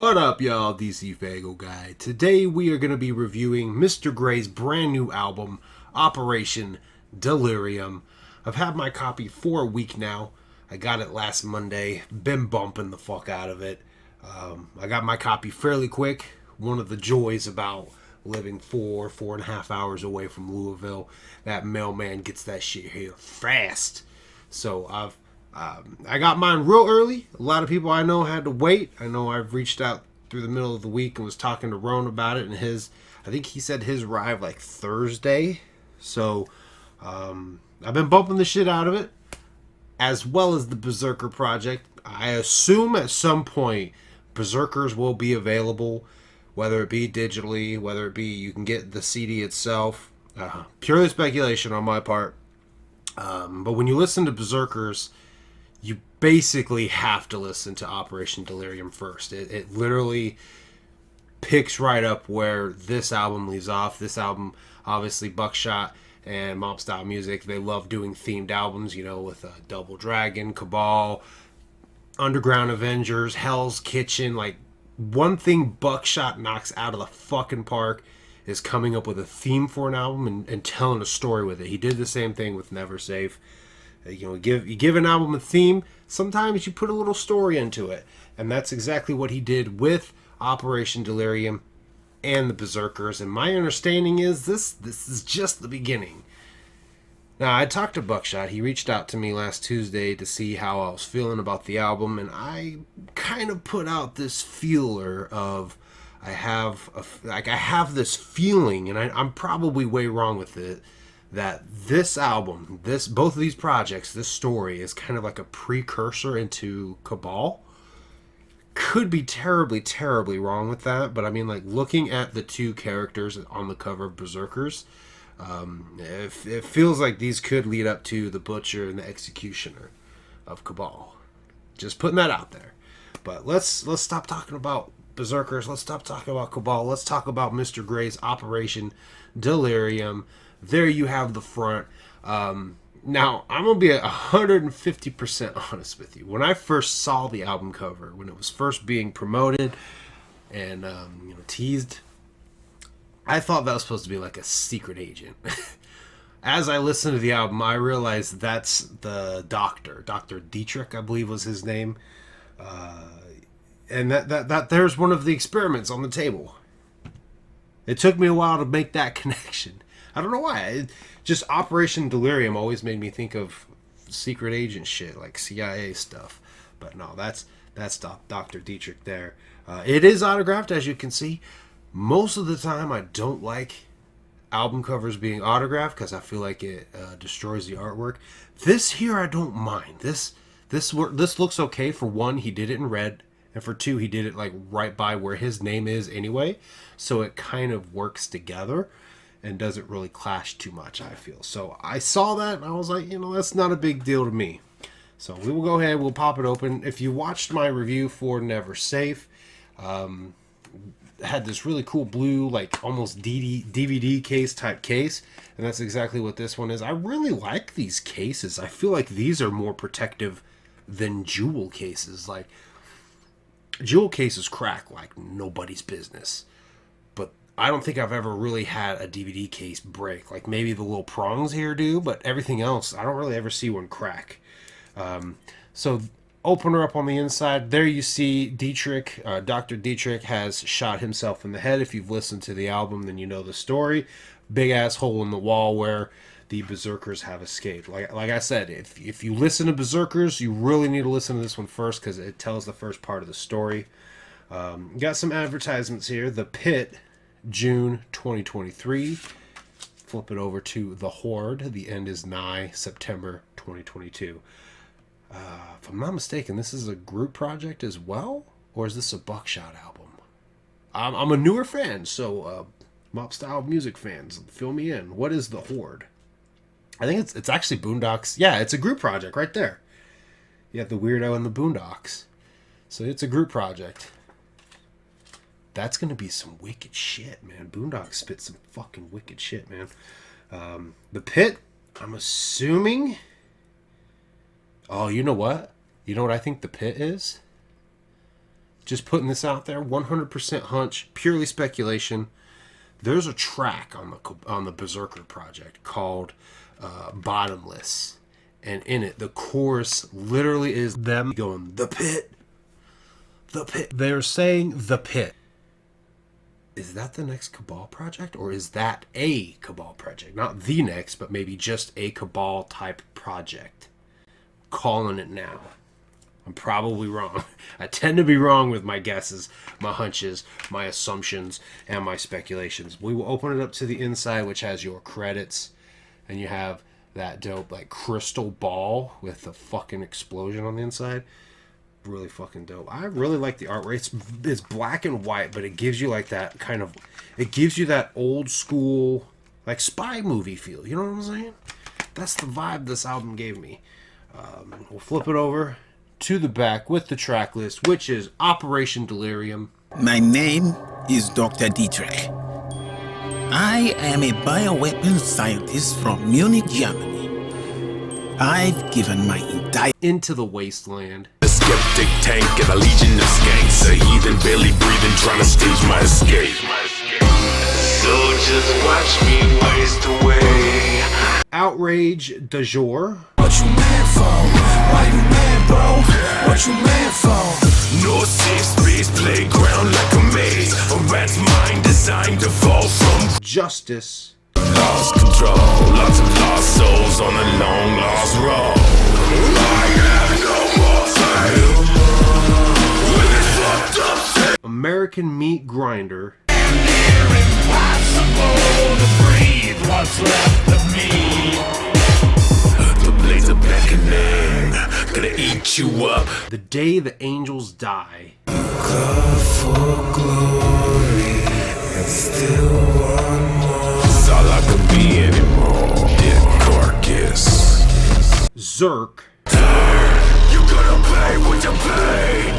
What up, y'all? DCFAYGOGUY. Today we are going to be reviewing Mr. Gray's brand new album, Operation Delirium. I've had my copy for a week now. I got it last Monday. Been bumping the fuck out of it. I got my copy fairly quick. One of the joys about living 4.5 hours away from Louisville, that mailman gets that shit here fast. So I got mine real early. A lot of people I know had to wait. I know I've reached out through the middle of the week and was talking to Roan about it, and I think he said his arrived like Thursday. So I've been bumping the shit out of it, as well as the Berserker project. I assume at some point Berserkers will be available, whether it be digitally, whether it be you can get the CD itself. Purely speculation on my part. But when you listen to Berserkers, you basically have to listen to Operation Delirium first. It literally picks right up where this album leaves off. This album, obviously, Buckshot and Mob Style Music, they love doing themed albums, with Double Dragon, Cabal, Underground Avengers, Hell's Kitchen. Like, one thing Buckshot knocks out of the fucking park is coming up with a theme for an album and telling a story with it. He did the same thing with Never Safe. You give an album a theme. Sometimes you put a little story into it, and that's exactly what he did with Operation Delirium and the Berserkers. And my understanding is this is just the beginning. Now, I talked to Buckshot. He reached out to me last Tuesday to see how I was feeling about the album, and I kind of put out this feeler of I have this feeling, and I'm probably way wrong with it, that this album, both of these projects, this story is kind of like a precursor into Cabal. Could be terribly, terribly wrong with that, but I mean, like, looking at the two characters on the cover of Berserkers, it feels like these could lead up to the Butcher and the Executioner of Cabal. Just putting that out there. But let's stop talking about Berserkers. Let's stop talking about Cabal. Let's talk about Mr. Gray's Operation Delirium. There you have the front. Now, I'm going to be 150% honest with you. When I first saw the album cover, when it was first being promoted and teased, I thought that was supposed to be like a secret agent. As I listened to the album, I realized that's the doctor. Dr. Dietrich, I believe was his name. And that there's one of the experiments on the table. It took me a while to make that connection. I don't know why. Just Operation Delirium always made me think of secret agent shit, like CIA stuff. But no, that's Dr. Dietrich there. It is autographed, as you can see. Most of the time, I don't like album covers being autographed because I feel like it destroys the artwork. This here, I don't mind. This looks okay. For one, he did it in red, and for two, he did it like right by where his name is anyway, so it kind of works together and doesn't really clash too much, I feel. So I saw that and I was like, that's not a big deal to me. So we will go ahead, we'll pop it open. If you watched my review for Never Safe, had this really cool blue, like almost DVD case type case, and that's exactly what this one is. I really like these cases. I feel like these are more protective than jewel cases. Like, jewel cases crack like nobody's business. I don't think I've ever really had a DVD case break. Like, maybe the little prongs here do, but everything else, I don't really ever see one crack. So open her up on the inside. There you see Dietrich. Dr. Dietrich has shot himself in the head. If you've listened to the album, then you know the story. Big ass hole in the wall where the Berserkers have escaped. Like I said, if you listen to Berserkers, you really need to listen to this one first because it tells the first part of the story. Got some advertisements here. The Pit, June 2023. Flip it over to The Horde. The end is nigh, September 2022. If I'm not mistaken, this is a group project as well? Or is this a Buckshot album? I'm a newer fan, so Mob Style Music fans, fill me in. What is The Horde? I think it's actually Boondocks. Yeah, it's a group project right there. You have the Weirdo and the Boondocks. So it's a group project. That's going to be some wicked shit, man. Boondocks spit some fucking wicked shit, man. The Pit, I'm assuming... Oh, you know what? You know what I think The Pit is? just putting this out there, 100% hunch, purely speculation. There's a track on the Berserker project called Bottomless. And in it, the chorus literally is them going, the pit, the pit. They're saying the pit. Is that the next Cabal project? Or is that a Cabal project? Not the next, but maybe just a Cabal type project. Calling it now. I'm probably wrong. I tend to be wrong with my guesses, my hunches, my assumptions, and my speculations. We will open it up to the inside, which has your credits. And you have that dope, like, crystal ball with a fucking explosion on the inside. Really fucking dope. I really like the artwork. It's black and white, but it gives you like that kind of, it gives you that old school, like, spy movie feel. You know what I'm saying? That's the vibe this album gave me. We'll flip it over to the back with the track list, which is Operation Delirium. My name is Dr. Dietrich. I am a bioweapons scientist from Munich, Germany. I've given my entire... Into the Wasteland. A skeptic tank and a legion of skanks. A heathen barely breathing, trying to stage my escape. So just watch me waste away. Outrage du jour. What you mad for? Why you mad, bro? What you mad for? No safe space, playground like a maze. A rat's mind designed to fall from Justice. lost control. Lots of lost souls on a long lost road. I have no more time. When it's fucked up, American Meat Grinder. impossible to breathe. What's left of me? The blades are beckoning, gonna eat you up. The Day the Angels Die. Call for glory, and still one more. It's all I could be anymore. Dead carcass. Zerk. You gonna pay what you pay.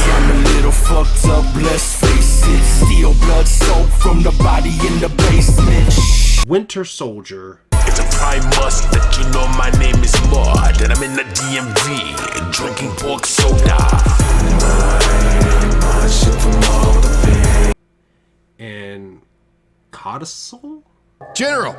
I'm a little fucked up, let's face it. Steal blood soap from the body in the basement. Winter Soldier. It's a prime must that you know my name is Maud, and I'm in the DMV drinking pork soda. And Codicil? General,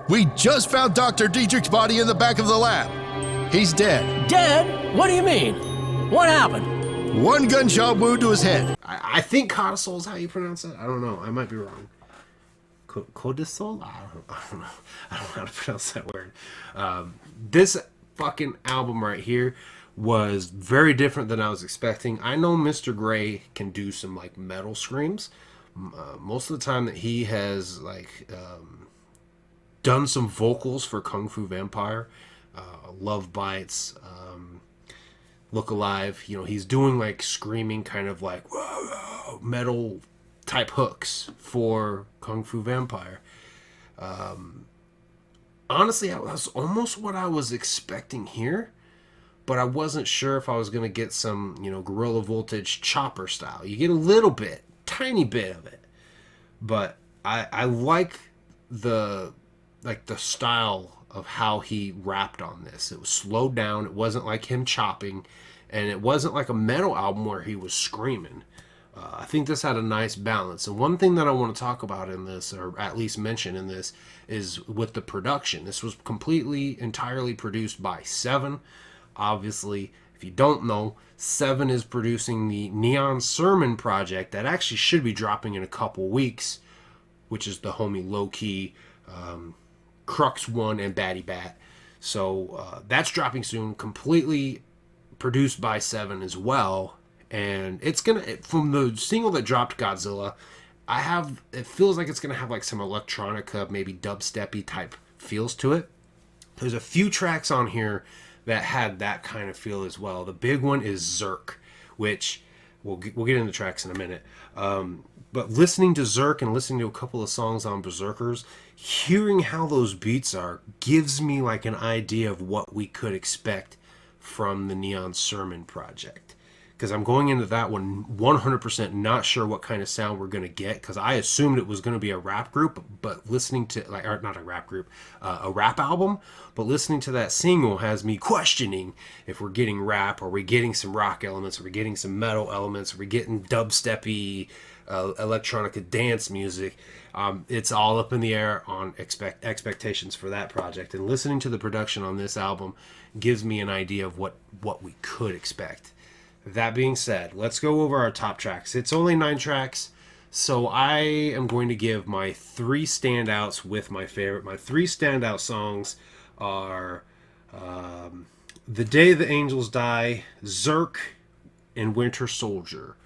we just found Dr. Dietrich's body in the back of the lab. He's dead. Dead? What do you mean? What happened? One gunshot wound to his head. I think Codicil is how you pronounce it. I don't know. I might be wrong. Codicil? I don't know. I don't know how to pronounce that word. This fucking album right here was very different than I was expecting. I know Mr. Gray can do some like metal screams. Most of the time that he has like done some vocals for Kung Fu Vampire, Love Bites, Look Alive, you know, he's doing like screaming kind of like metal type hooks for Kung Fu Vampire. Honestly, that was almost what I was expecting here, but I wasn't sure if I was going to get some, you know, Guerrilla Voltage chopper style. You get a little bit, tiny bit of it, but I like the style of how he rapped on this. It was slowed down. It wasn't like him chopping, and it wasn't like a metal album where he was screaming. I think this had a nice balance. And one thing that I want to talk about in this, or at least mention in this, is with the production. This was entirely produced by Seven. Obviously, if you don't know, Seven is producing the Neon Sermon project that actually should be dropping in a couple weeks, which is the homie Low Key, Crux One, and Batty Bat. So that's dropping soon, completely produced by Seven as well. And it's gonna, from the single that dropped, Godzilla, it feels like it's gonna have like some electronica, maybe dubsteppy type feels to it. There's a few tracks on here that had that kind of feel as well. The big one is Zerk, which we'll get into tracks in a minute. But listening to Zerk and listening to a couple of songs on Berserkers, hearing how those beats are gives me like an idea of what we could expect from the Neon Sermon project. because I'm going into that one 100% not sure what kind of sound we're going to get, because I assumed it was going to be a rap group, but listening to, like, or not a rap group, a rap album, but listening to that single has me questioning if we're getting rap, or we're getting some rock elements, or we're getting some metal elements, or we're getting dubsteppy, electronica dance music. It's all up in the air on expectations for that project, and listening to the production on this album gives me an idea of what we could expect. That being said, let's go over our top tracks. It's only 9 tracks, so I am going to give my 3 standouts with my favorite. My 3 standout songs are The Day the Angels Die, Zerk, and Winter Soldier,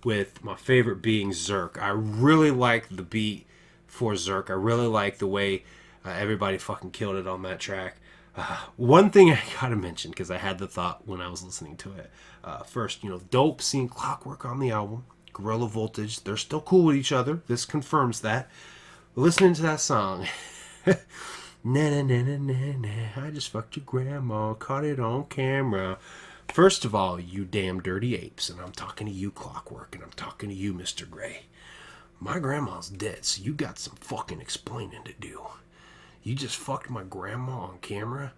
with my favorite being Zerk. I really like the beat for Zerk. I really like the way everybody fucking killed it on that track. One thing I gotta mention, because I had the thought when I was listening to it. First, dope seeing Clockwork on the album. Gorilla Voltage, they're still cool with each other. This confirms that. Listening to that song. Na na na na na na. I just fucked your grandma, caught it on camera. First of all, you damn dirty apes, and I'm talking to you, Clockwork, and I'm talking to you, Mr. Gray. My grandma's dead, so you got some fucking explaining to do. You just fucked my grandma on camera?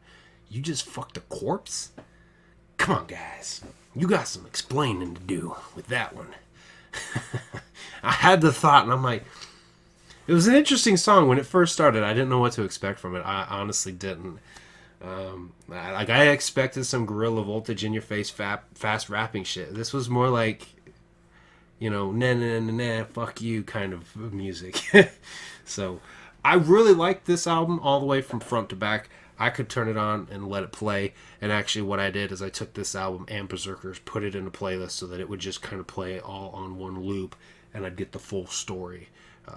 You just fucked a corpse? Come on, guys. You got some explaining to do with that one. I had the thought, and I'm like, it was an interesting song. When it first started, I didn't know what to expect from it. I honestly didn't. I expected some Gorilla Voltage in your face fast rapping shit. This was more like, nah, nah, nah, nah, fuck you kind of music. So I really liked this album all the way from front to back. I could turn it on and let it play. And actually what I did is I took this album and Berserkers, put it in a playlist so that it would just kind of play all on one loop, and I'd get the full story.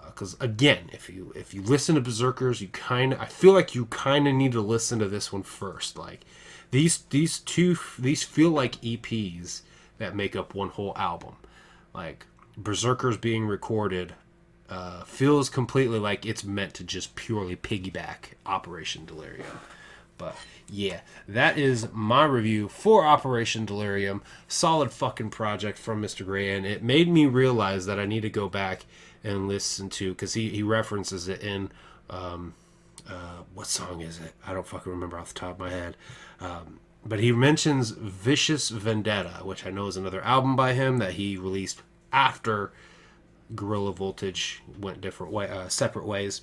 Because again, if you listen to Berserkers, I feel like you kind of need to listen to this one first. Like these feel like EPs that make up one whole album. Like Berserkers being recorded feels completely like it's meant to just purely piggyback Operation Delirium. But yeah, that is my review for Operation Delirium. Solid fucking project from Mr. Gray, and it made me realize that I need to go back and listen to, because he references it in what song is it? I don't fucking remember off the top of my head. But he mentions Vicious Vendetta, which I know is another album by him that he released after Gorilla Voltage went separate ways.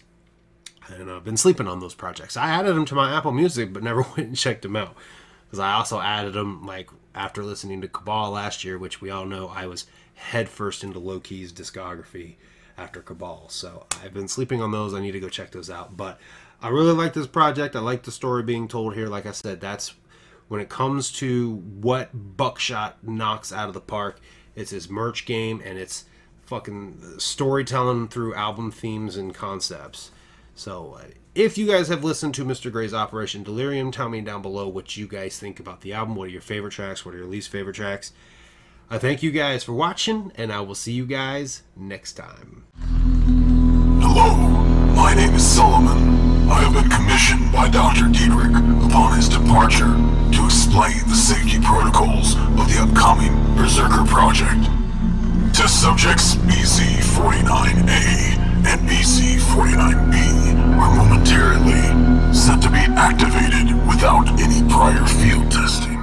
And I've been sleeping on those projects. I added them to my Apple Music, but never went and checked them out. Because I also added them like after listening to Cabal last year, which we all know I was headfirst into Low-Key's discography after Cabal. So I've been sleeping on those. I need to go check those out. But I really like this project. I like the story being told here. Like I said, that's when it comes to what Buckshot knocks out of the park. It's his merch game, and it's fucking storytelling through album themes and concepts. So if you guys have listened to Mr. Gray's Operation Delirium, tell me down below what you guys think about the album. What are your favorite tracks? What are your least favorite tracks? I thank you guys for watching, and I will see you guys next time. Hello, my name is Solomon. I have been commissioned by Dr. Dietrich upon his departure to explain the safety protocols of the upcoming Berserker project. Test subjects BC-49A and BC-49B are momentarily set to be activated without any prior field testing.